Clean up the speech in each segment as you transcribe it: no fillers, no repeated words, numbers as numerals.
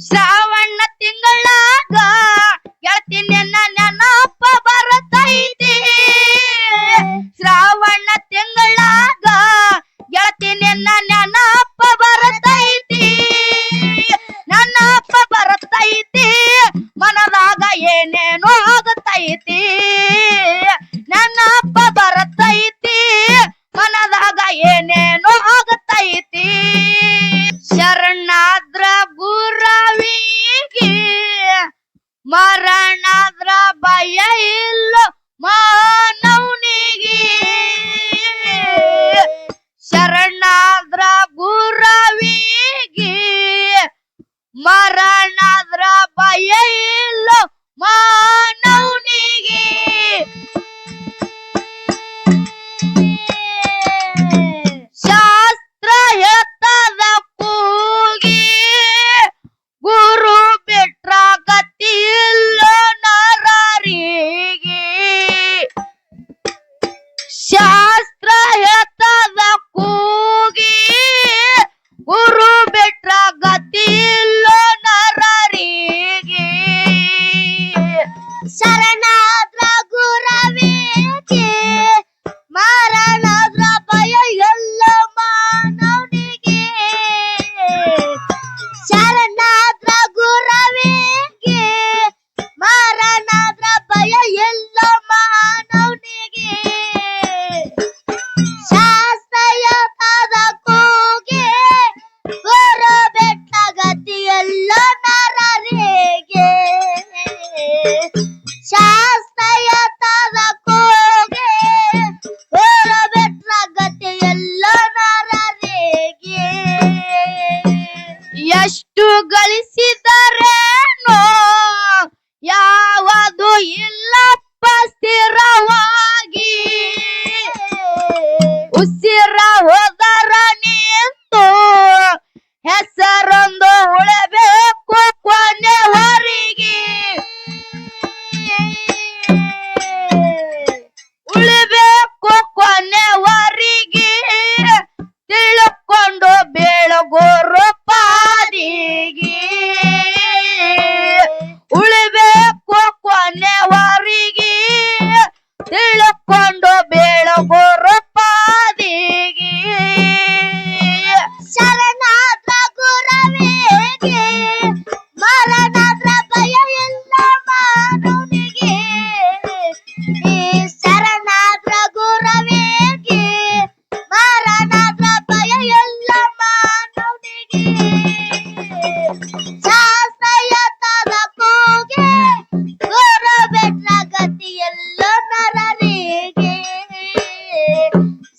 ಶ್ರಾವಣ ತಿಂಗಳಾಗ ಗೆಳತಿ ನಿನ್ನ ನೆನಪ ಬರತೈತಿ. ಶ್ರಾವಣ ತಿಂಗಳಾಗ ಗೆಳತಿ ನಿನ್ನ ನೆನಪ ಬರತೈತಿ. ನೆನಪ ಬರತೈತಿ ಮನದಾಗ ಏನೇನೋ ಆಗತೈತಿ. ನೆನಪ ಬರತೈತಿ ಮನದಾಗ ಏನೇನೋ ಆಗತೈತಿ. ಶರಣಾದ್ರ ಗುರವಿಗೆ ಮರಣಾದ್ರ ಭಯ ಇಲ್ಲ ಮಾನವನಿಗೆ. ಶರಣಾದ್ರ ಗುರವಿಗೆ ಮರಣಾದ್ರ ಭಯ ಇಲ್ಲ ಮಾನವನಿಗೆ. ಶಾಸ್ತ್ರ ಹೇಳ್ತದ ಕೂಗಿ ಗುರು ಬಿಟ್ರ ಗತಿ ಇಲ್ಲ ನರರಿಗೆ. ಶಾಸ್ತ್ರ ಹೇಳ್ತದ ಕೂಗಿ ಗುರು ಬಿಟ್ರ ಗತಿ ಇಲ್ಲ ನರರಿಗೆ. ಶರಣಾದ್ರ ಗುರವಿಗೆ ಮರಣಾದ್ರ ಭಯ ಎಲ್ಲ ಮಾನವನಿಗೆ. ಶರಣಾದ್ರ ಗುರವಿಗೆ ಮರಣಾದ್ರ ಭಯ ಎಲ್ಲ ಮಾನವನಿಗೆ. ಶಾಸ್ತ್ರಯತದ ಕೂಗೆ ಗುರು ಬೆಟ್ಟ ಗತಿಯಲ್ಲ ನರರಿಗೆ. ಶಾಸ್ತ್ರಯತದ ಕೂಗೆ ಗುರು ಬೆಟ್ಟ ಗತಿಯಲ್ಲ ನರರಿಗೆ. ಎಷ್ಟು ಗಳಿಸಿದರೇನೋ ಯಾವುದು ಇಲ್ಲಪ್ಪ ಸ್ಥಿರವಾಗಿ. ಉಸಿರ ಹೋದರ ನಿಂತು ಹೆಸರೊಂದು ಉಳಬೇಕು ಕೊನೆವರೆಗೆ. ಉಳಿಬೇಕು ಕೊನೆವರೆಗೆ ತಿಳ್ಕೊಂಡು ಬೆಳಗೋರು ಪಾದಿಗೆ. ಉಳಿಬೇಕು ಕೊನೆವರೆಗೆ ತಿಳ್ಕೊಂಡು ಬೆಳಗೋರು ಪಾದಿಗೆ. ಶರಣಾದ್ರ ಗುರವಿಗೆ ಮರಣಾದ್ರ ಭಯ ಎಲ್ಲ ಮಾನವನಿಗೆ. ಈ ಶರಣಾದ್ರ ಗುರವಿಗೆ ಮರಣಾದ್ರ ಭಯ ಎಲ್ಲ ಮಾನವನಿಗೆ. ಶಾಸ್ತ್ರಯತದ ಕೂಗೆ ಗುರು ಬೆಟ್ಟ ಗತಿ ಎಲ್ಲ ನರರಿಗೆ.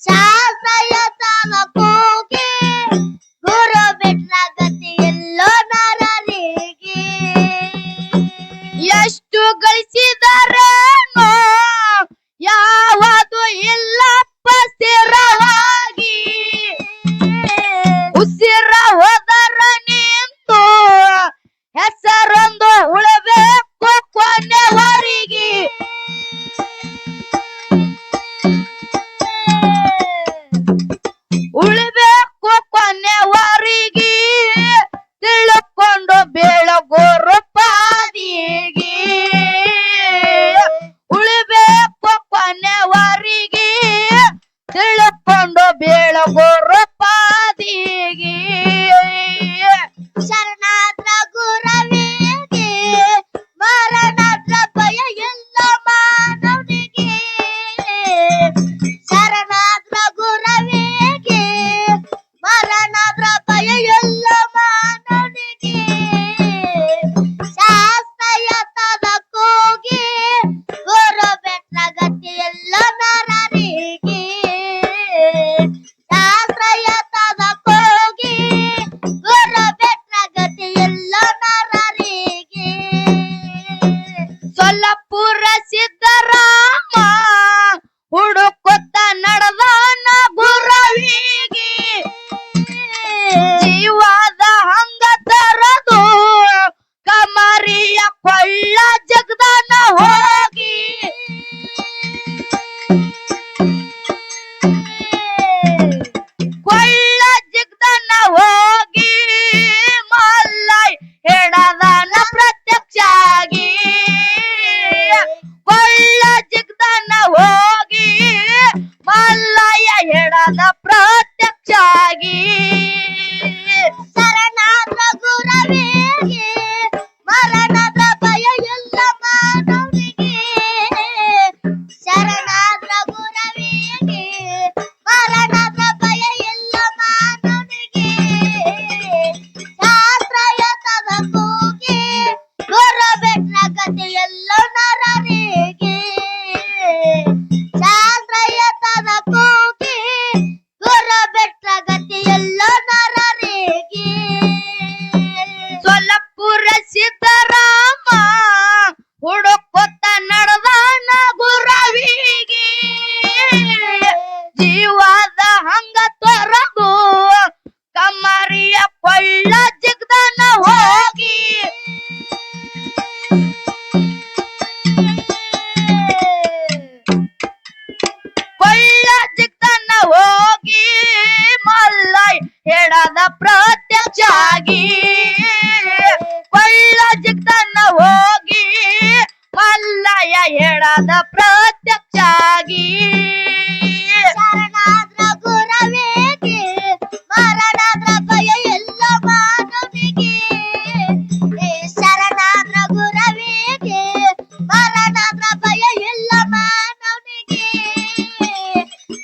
ಶಾಸ್ತ್ರಯತದ ಕೂಗೆ ಗುರು ಬೆಟ್ಟ ಗತಿ ಎಲ್ಲ ನರರಿಗೆ. ಗುರವಿಗೆ ಮರಣದ ಭಯ ಎಲ್ಲ ಮಾನವನಿಗೆ ಶರಣಾದ್ರ ಗುರವಿಗೆ ಮರಣದ ಭಯ ಎಲ್ಲ ಮಾನವನಿಗೆ ಶಾಸ್ತ್ರಯತದ ಕೂಗಿ ಗುರು ಬೆಟ್ಟ ಗತಿಯೆಲ್ಲ ನರರಿಗೆ ಶಾಸ್ತ್ರಯತದ ಕೂಗಿ ಗುರು ಬೆಟ್ಟ ಗತಿಯೆಲ್ಲ ನರರಿಗೆ ಸೊಲ್ಲಪುರ ಸಿದ್ದರಾಮ ಹುಡುಕೊತ್ತ ನಡೆದಾನ ಗುರವಿಗೆ ಜೀವದ ಹಂಗ ತೊರಗು ಕಮ್ಮರಿಯ ಕೊಳ್ಳ ಜಿಗ್ದನ ಹೋಗಿ ಕೊಳ್ಳ ಜಿಗ್ದನ ಹೋಗಿ ಮಲ್ಲೈ ಹೇಳದ ಪ್ರತ್ಯಕ್ಷ ಆಗಿ ಕೊಳ್ಳ ಜಿಗ್ದನ ಹೋಗಿ ಮಲ್ಲಯ ಹೇಳದ ಪ್ರತ್ಯಕ್ಷ ಆಗಿ ಶರಣಾದ್ರ ಗುರವಿಗೆ ಮರಣದ ಭಯ ಎಲ್ಲ ಮಾನವನಿಗೆ ಶರಣಾದ್ರ ಗುರವಿಗೆ ಮರಣದ ಭಯ ಎಲ್ಲ ಮಾನವನಿಗೆ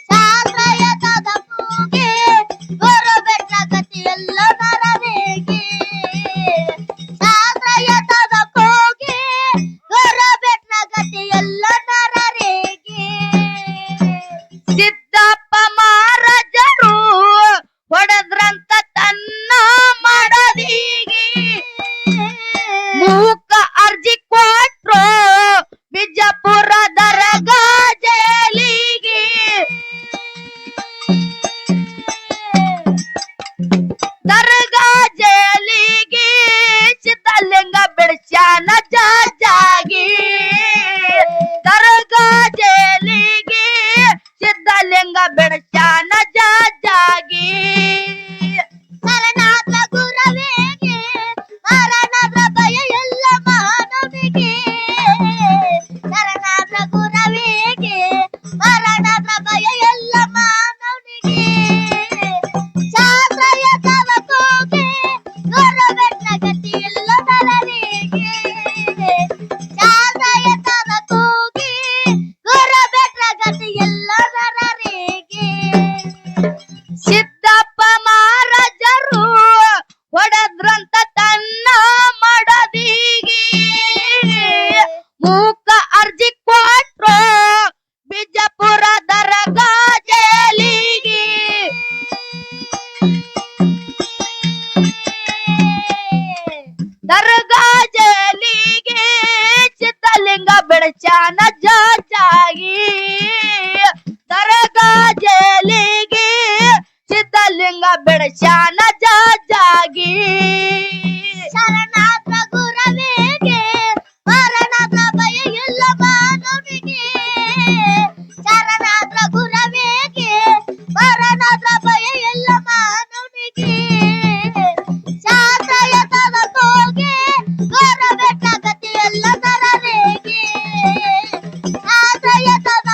ಶಾಸ್ತ್ರಯತದ ಕೂಗೆ ಗುರು ಬೆಟ್ಟ ಗತಿಯೆಲ್ಲ ನರರಿಗೆ ಶಾಸ್ತ್ರಯತದ ಕೂಗೆ ಗುರು ಬೆಟ್ಟ ಗತಿಯೆಲ್ಲ ನರರಿಗೆ ಸಿದ್ದಪ್ಪ ಮಹಾರಾಜರು ಹೊಡೆದ್ರಂತ ತನ್ನ ಮಾಡದಿಗೆ ಮೂಕ ಅರ್ಜಿ ಕೊಟ್ರು ಬಿಜಾಪುರ ದರ್ಗಾ ಜೈಲಿಗೆ ದರ್ಗಾ ಜೈಲಿಗೆ ಸಿದ್ಧಲಿಂಗ ಬಿಡಿಸ್ಯಾನ ಜಾಜಾಗಿ ದರ್ಗಾ ಜೈಲಿಗೆ ಸಿದ್ಧಲಿಂಗ ಬಿಡಿಸ್ಯಾನ ಜಾಜಾಗಿ ಶರಣಾದ್ರ ಗುರವಿಗೆ ಮರಣದ ಭಯ ಎಲ್ಲ ಮಾನವನಿಗೆ ಶರಣಾದ್ರ ಗುರವಿಗೆ ಮರಣದ ಭಯ ಎಲ್ಲ ಮಾನವನಿಗೆ ಶಾಸ್ತ್ರಯತದ ಕೂಗೆ ಗುರು ಬೆಟ್ಟ ಗತಿಯೆಲ್ಲ ನರರಿಗೆ ಶಾಸ್ತ್ರಯತದ ಕೂಗೆ ಗುರು ಬೆಟ್ಟ ಗತಿಯೆಲ್ಲ ನರರಿಗೆ ಸಿದ್ದಪ್ಪ ಮಹಾರಾಜರು ಹೊಡೆದ್ರಂತ ತನ್ನ ಮಾಡದಿಗೆ ಮೂಕ ಅರ್ಜಿ ಕೊಟ್ರು ಬಿಜಾಪುರ ದರ್ಗಾ ಜೈಲಿಗೆ ದರ್ಗಾ ಜೈಲಿಗೆ ಸಿದ್ಧಲಿಂಗ ಬಿಡಿಸ್ಯಾನ ಜಾಜಾಗಿ ದರ್ಗಾ ಜೈಲಿಗೆ ಸಿದ್ಧಲಿಂಗ ಬಿಡಿಸ್ಯಾನ ಜಾಜಾಗಿ ಶರಣಾದ್ರ ಗುರವಿಗೆ ಮರಣದ ಭಯ ಎಲ್ಲ ಮಾನವನಿಗೆ ಶರಣಾದ್ರ ಗುರವಿಗೆ ಮರಣದ ಭಯ ಎಲ್ಲ ಮಾನವನಿಗೆ ಶಾಸ್ತ್ರಯತದ ಕೂಗೆ ಗುರು ಬೆಟ್ಟ ಗತಿಯೆಲ್ಲ ನರರಿಗೆ ಶಾಸ್ತ್ರಯತದ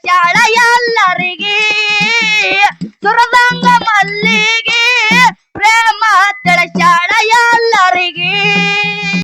ಬೆಳಸ್ಯಾಳ